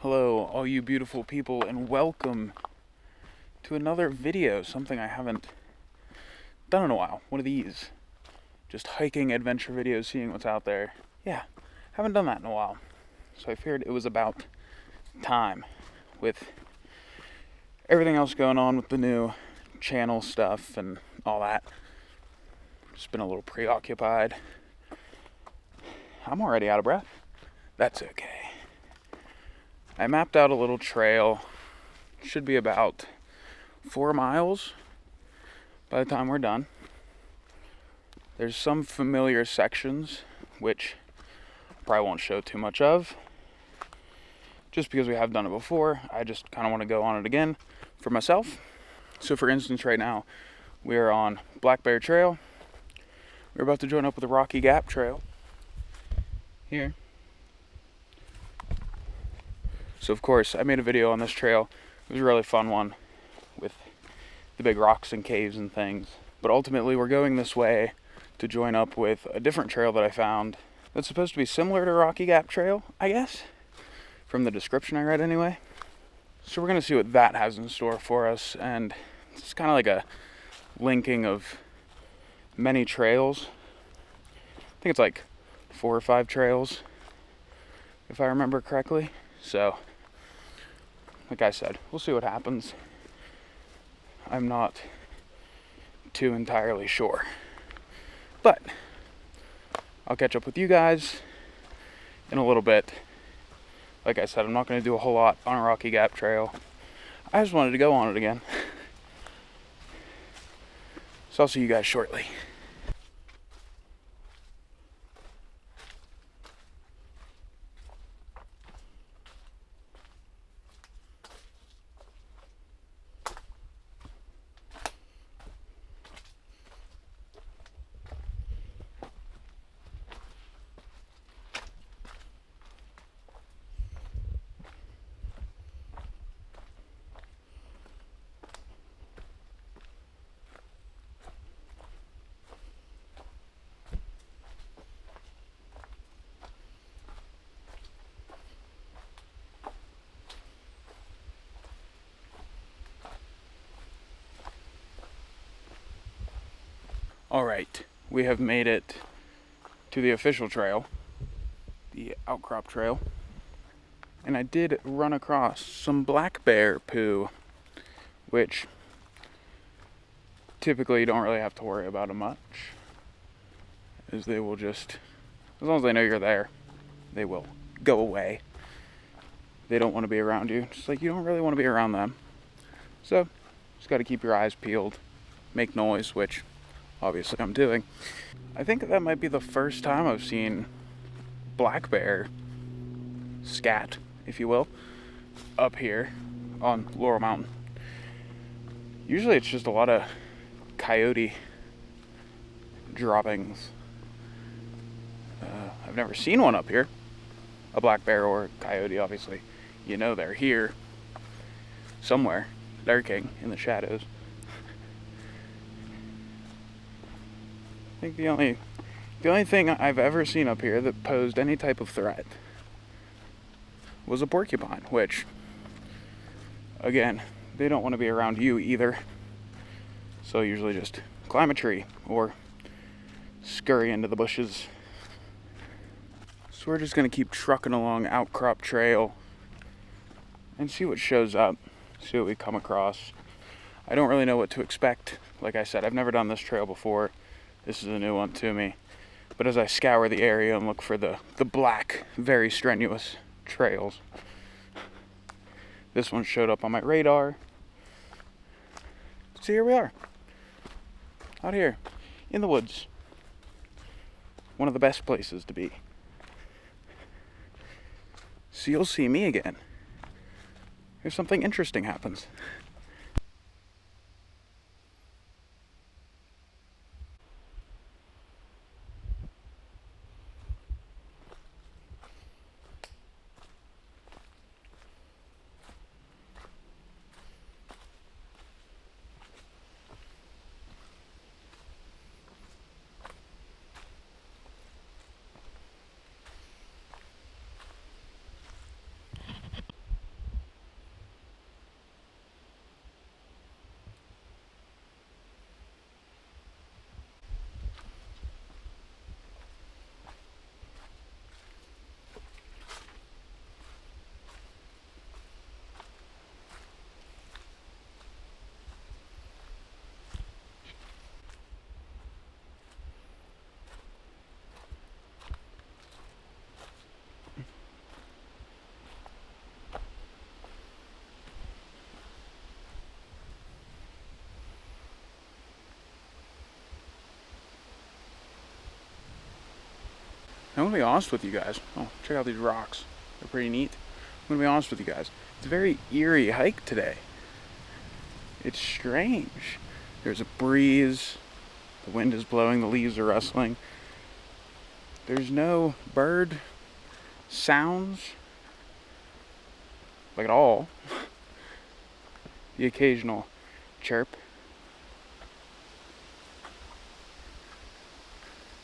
Hello, all you beautiful people, and welcome to another video. Something I haven't done in a while. One of these. Just hiking adventure videos, seeing what's out there. Yeah, haven't done that in a while. So I figured it was about time with everything else going on with the new channel stuff and all that. Just been a little preoccupied. I'm already out of breath. That's okay. I mapped out a little trail. Should be about 4 miles by the time we're done. There's some familiar sections, which I probably won't show too much of, just because we have done it before. I just kind of want to go on it again for myself. So for instance, right now, we're on Black Bear Trail. We're about to join up with the Rocky Gap Trail here. So of course, I made a video on this trail. It was a really fun one with the big rocks and caves and things. But ultimately, we're going this way to join up with a different trail that I found that's supposed to be similar to Rocky Gap Trail, I guess, from the description I read anyway. So we're going to see what that has in store for us, and it's kind of like a linking of many trails. I think it's like 4 or 5 trails, if I remember correctly. So, like I said, we'll see what happens. I'm not too entirely sure. But I'll catch up with you guys in a little bit. Like I said, I'm not going to do a whole lot on a Rocky Gap Trail. I just wanted to go on it again. So I'll see you guys shortly. Alright, we have made it to the official trail, the Outcrop Trail, and I did run across some black bear poo, which typically you don't really have to worry about them much, as they will just, as long as they know you're there, they will go away. They don't want to be around you, just like you don't really want to be around them. So, just got to keep your eyes peeled, make noise, which obviously I'm doing. I think that might be the first time I've seen black bear scat, if you will, up here on Laurel Mountain. Usually it's just a lot of coyote droppings. I've never seen one up here. A black bear or a coyote, obviously. You know they're here somewhere, lurking in the shadows. I think the only thing I've ever seen up here that posed any type of threat was a porcupine, which, again, they don't want to be around you either. So usually just climb a tree or scurry into the bushes. So we're just going to keep trucking along Outcrop Trail and see what shows up, see what we come across. I don't really know what to expect. Like I said, I've never done this trail before. This is a new one to me. But as I scour the area and look for the black, very strenuous trails, this one showed up on my radar. So here we are. Out here, in the woods. One of the best places to be. So you'll see me again if something interesting happens. I'm gonna be honest with you guys. Oh, check out these rocks. They're pretty neat. I'm gonna be honest with you guys. It's a very eerie hike today. It's strange. There's a breeze. The wind is blowing. The leaves are rustling. There's no bird sounds, like at all. The occasional chirp.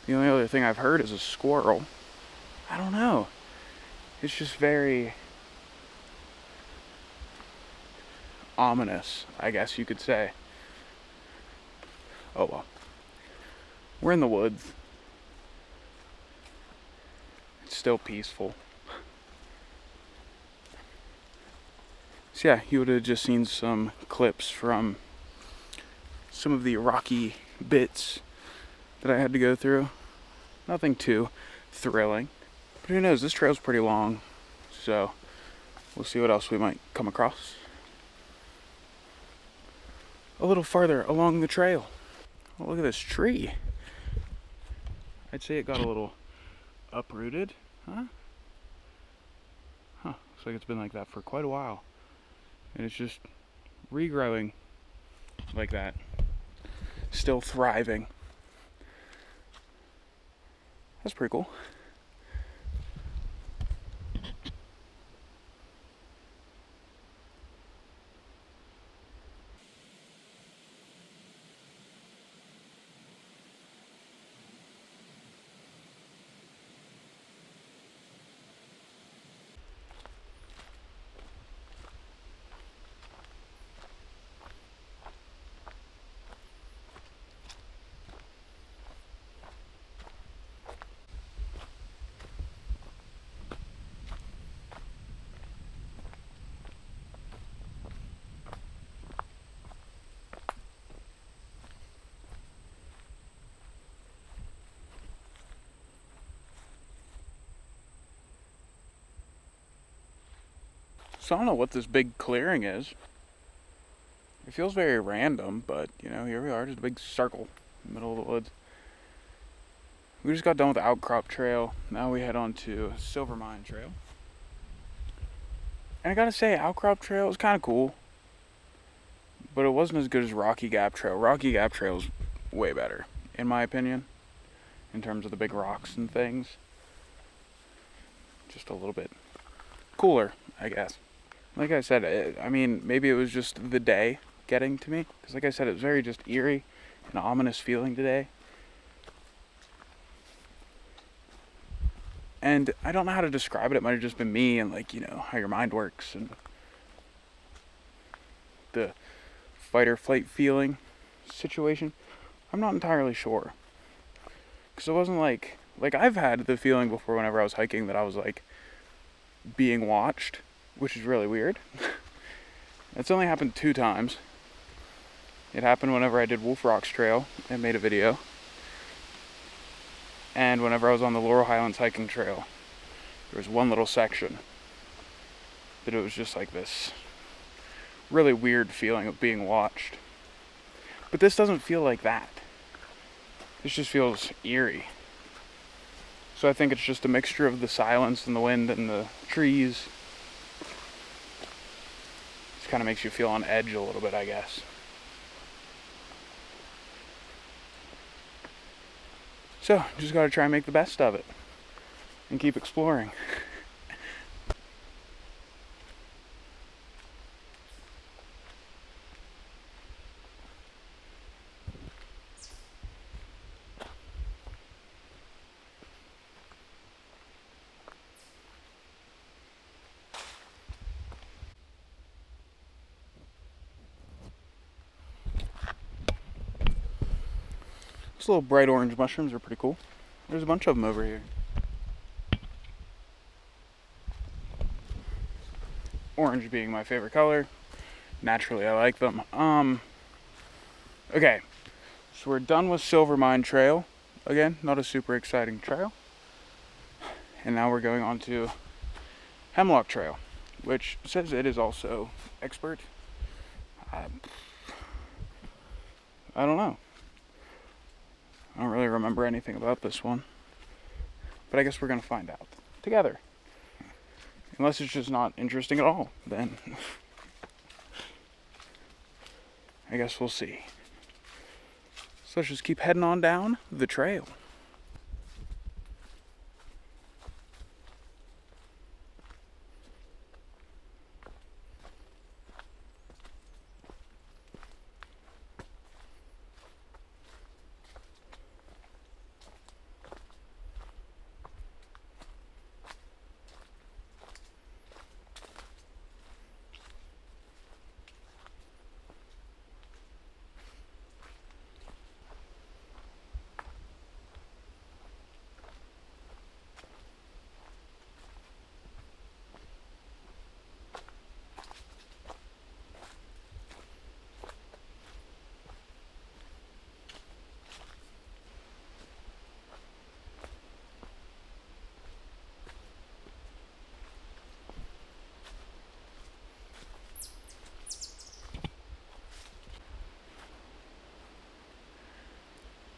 The only other thing I've heard is a squirrel. I don't know. It's just very ominous, I guess you could say. Oh well. We're in the woods. It's still peaceful. So yeah, you would have just seen some clips from some of the rocky bits that I had to go through. Nothing too thrilling. But who knows, this trail's pretty long. So we'll see what else we might come across a little farther along the trail. Oh, look at this tree. I'd say it got a little uprooted. Huh? Looks like it's been like that for quite a while. And it's just regrowing like that. Still thriving. That's pretty cool. So I don't know what this big clearing is. It feels very random, but you know, here we are, just a big circle in the middle of the woods. We just got done with the Outcrop Trail. Now we head on to Silvermine Trail. And I gotta say, Outcrop Trail was kind of cool, but it wasn't as good as Rocky Gap Trail. Rocky Gap Trail is way better, in my opinion, in terms of the big rocks and things. Just a little bit cooler, I guess. Like I said, I mean, maybe it was just the day getting to me. Because like I said, it was very just eerie and ominous feeling today. And I don't know how to describe it. It might have just been me and like, you know, how your mind works. And the fight or flight feeling situation. I'm not entirely sure. Because it wasn't like I've had the feeling before whenever I was hiking that I was like being watched, which is really weird. It's only happened 2 times. It happened whenever I did Wolf Rocks Trail and made a video. And whenever I was on the Laurel Highlands hiking trail, there was one little section that it was just like this really weird feeling of being watched. But this doesn't feel like that. This just feels eerie. So I think it's just a mixture of the silence and the wind and the trees. It kind of makes you feel on edge a little bit, I guess. So, just gotta try and make the best of it. And keep exploring. These little bright orange mushrooms are pretty cool. There's a bunch of them over here. Orange being my favorite color. Naturally, I like them. Okay. So we're done with Silvermine Trail. Again, not a super exciting trail. And now we're going on to Hemlock Trail, which says it is also expert. I don't know. I don't really remember anything about this one. But I guess we're gonna find out together. Unless it's just not interesting at all, then I guess we'll see. So let's just keep heading on down the trail.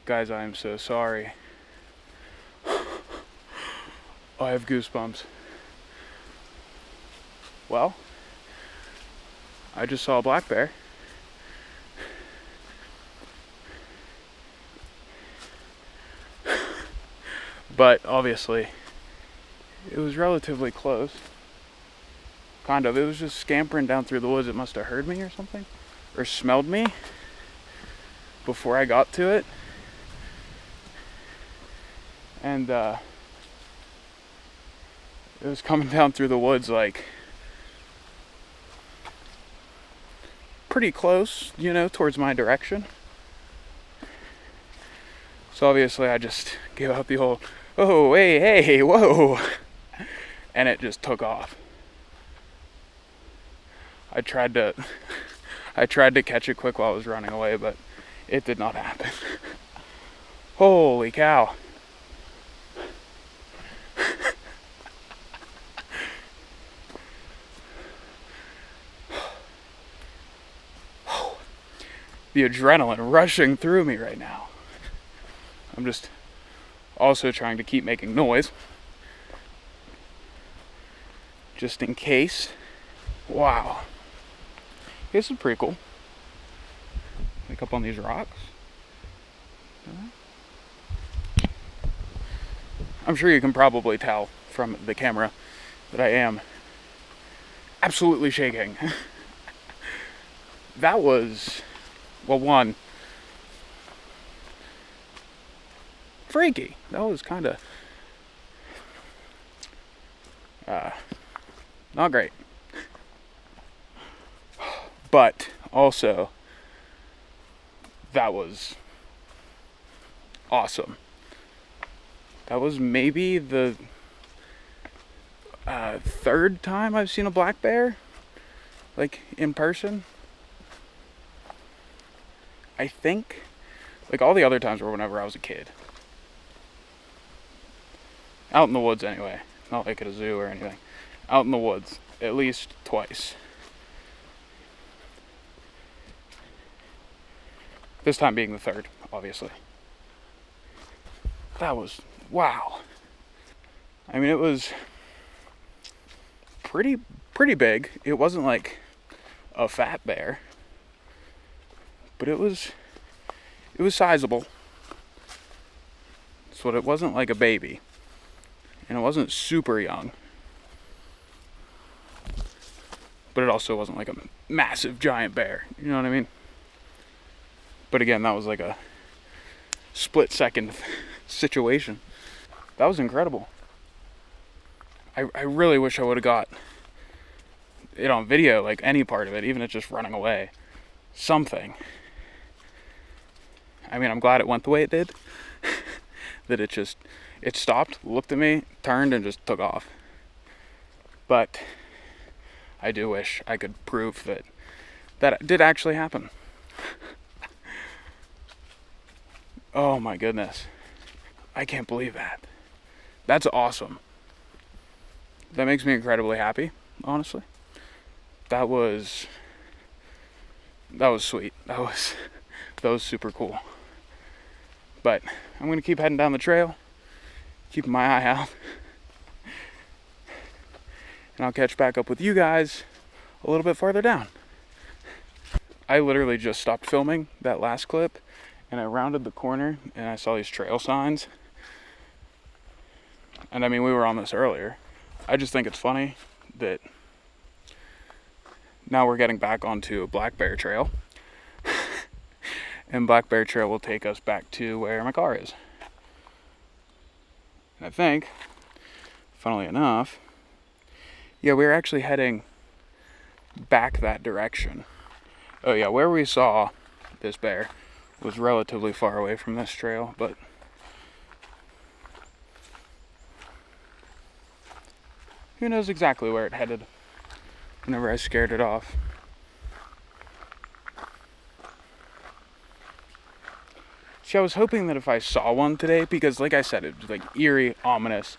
Guys, I am so sorry. I have goosebumps. Well, I just saw a black bear. But obviously, it was relatively close. Kind of. It was just scampering down through the woods. It must have heard me or something. Or smelled me before I got to it. And it was coming down through the woods like pretty close, you know, towards my direction. So obviously I just gave out the old, oh, hey, whoa. And it just took off. I tried to catch it quick while it was running away, but it did not happen. Holy cow. The adrenaline rushing through me right now. I'm just also trying to keep making noise. Just in case. Wow. This is pretty cool. Like up on these rocks. I'm sure you can probably tell from the camera that I am absolutely shaking. That was, well, one, freaky. That was kind of not great. But also, that was awesome. That was maybe the third time I've seen a black bear, like, in person. I think, like, all the other times were whenever I was a kid. Out in the woods anyway, not like at a zoo or anything. Out in the woods, at least twice. This time being the third, obviously. That was, wow. I mean, it was pretty big. It wasn't like a fat bear, but it was sizable. So it wasn't like a baby, and it wasn't super young, but it also wasn't like a massive giant bear. You know what I mean? But again, that was like a split-second situation. That was incredible. I really wish I would have got it on video, like any part of it, even if it's just running away. Something. I mean, I'm glad it went the way it did. That it stopped, looked at me, turned, and just took off. But I do wish I could prove that did actually happen. Oh my goodness. I can't believe that. That's awesome. That makes me incredibly happy, honestly. That was sweet. That was super cool. But I'm gonna keep heading down the trail, keeping my eye out. And I'll catch back up with you guys a little bit farther down. I literally just stopped filming that last clip, and I rounded the corner and I saw these trail signs. And I mean, we were on this earlier. I just think it's funny that now we're getting back onto Black Bear Trail. And Black Bear Trail will take us back to where my car is. And I think, funnily enough, yeah, we're actually heading back that direction. Oh yeah, where we saw this bear was relatively far away from this trail, but who knows exactly where it headed whenever I scared it off. See, I was hoping that if I saw one today, because like I said, it was like eerie, ominous.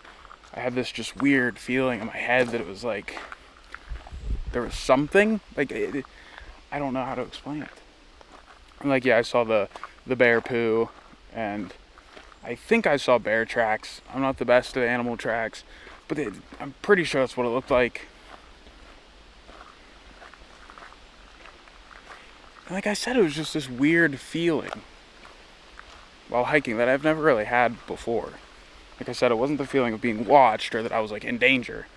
I had this just weird feeling in my head that it was like there was something, like I don't know how to explain it. And like, yeah, I saw the bear poo, and I think I saw bear tracks. I'm not the best at animal tracks, but I'm pretty sure that's what it looked like. And like I said, it was just this weird feeling while hiking that I've never really had before. Like I said, it wasn't the feeling of being watched or that I was like in danger.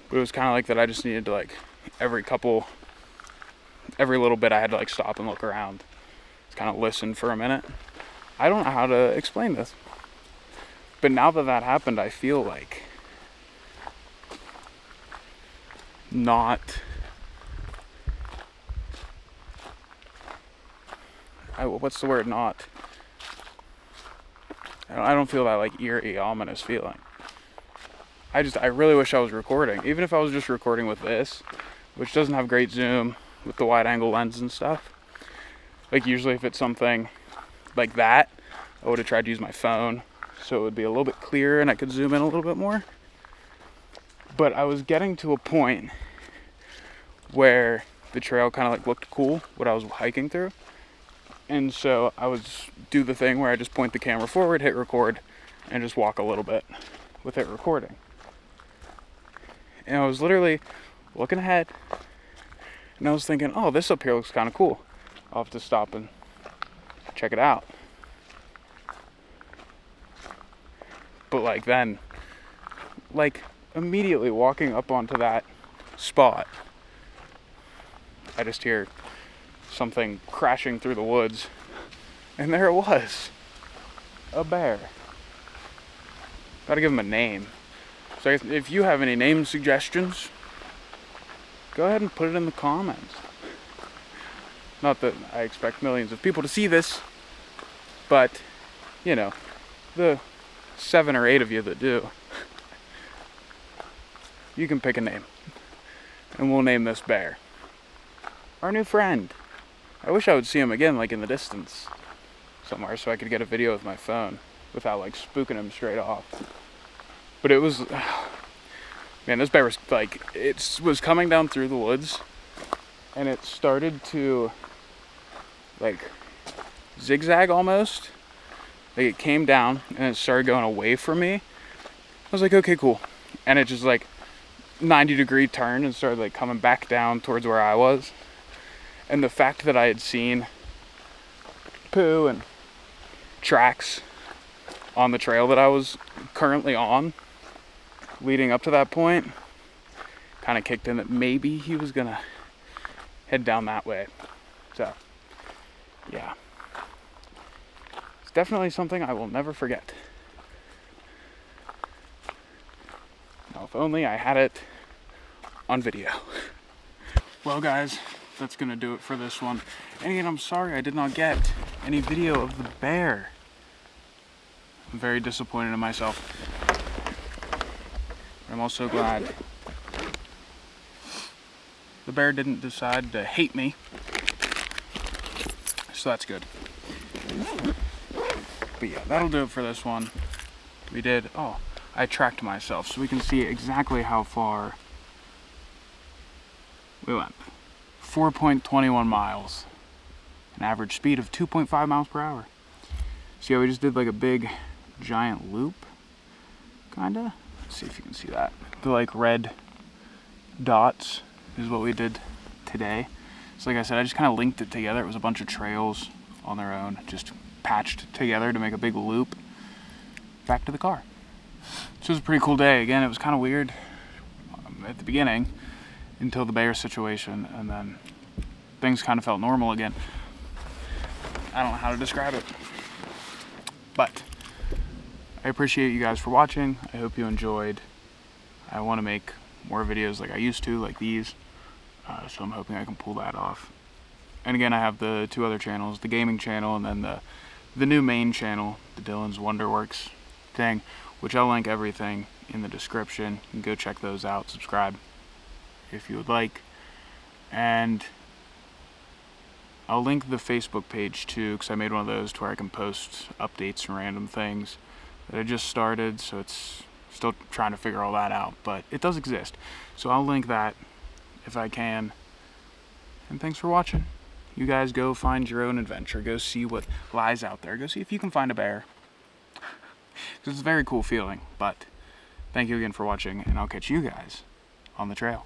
But it was kind of like that I just needed to like every little bit I had to like stop and look around. Just kind of listen for a minute. I don't know how to explain this. But now that that happened, I feel like what's the word? I don't feel that like eerie, ominous feeling. I really wish I was recording. Even if I was just recording with this, which doesn't have great zoom with the wide angle lens and stuff. Like usually if it's something like that, I would have tried to use my phone so it would be a little bit clearer and I could zoom in a little bit more. But I was getting to a point where the trail kind of like looked cool, what I was hiking through. And so I would do the thing where I just point the camera forward, hit record, and just walk a little bit with it recording. And I was literally looking ahead, and I was thinking, oh, this up here looks kind of cool. I'll have to stop and check it out. But like then, like immediately walking up onto that spot, I just hear something crashing through the woods, and there it was, a bear. Gotta give him a name. So if you have any name suggestions, go ahead and put it in the comments. Not that I expect millions of people to see this, but you know, the 7 or 8 of you that do, you can pick a name, and we'll name this bear our new friend. I wish I would see him again, like in the distance somewhere, so I could get a video with my phone without like spooking him straight off. But it was, man, this bear was like, it was coming down through the woods, and it started to like zigzag almost. Like it came down and it started going away from me. I was like, okay, cool. And it just like 90-degree turn and started like coming back down towards where I was. And the fact that I had seen poo and tracks on the trail that I was currently on leading up to that point kind of kicked in that maybe he was gonna head down that way. So yeah, it's definitely something I will never forget. Now if only I had it on video. Well guys, that's gonna do it for this one. And again, I'm sorry I did not get any video of the bear. I'm very disappointed in myself. But I'm also glad the bear didn't decide to hate me. So that's good. But yeah, that'll do it for this one. We did, I tracked myself so we can see exactly how far we went. 4.21 miles. An average speed of 2.5 miles per hour. So yeah, we just did like a big giant loop, kinda. Let's see if you can see that. The like red dots is what we did today. So like I said, I just kind of linked it together. It was a bunch of trails on their own, just patched together to make a big loop back to the car. So it was a pretty cool day. Again, it was kind of weird at the beginning until the bear situation, and then things kind of felt normal again. I don't know how to describe it, but I appreciate you guys for watching. I hope you enjoyed. I want to make more videos like I used to, like these, so I'm hoping I can pull that off. And again, I have the 2 other channels, the gaming channel and then the new main channel, the Dylan's Wonderworks thing, which I'll link everything in the description. You can go check those out, subscribe if you would like, and I'll link the Facebook page too, because I made one of those to where I can post updates and random things that I just started, so it's still trying to figure all that out, but it does exist. So I'll link that if I can. And thanks for watching. You guys go find your own adventure. Go see what lies out there. Go see if you can find a bear. Because it's a very cool feeling. But thank you again for watching, and I'll catch you guys on the trail.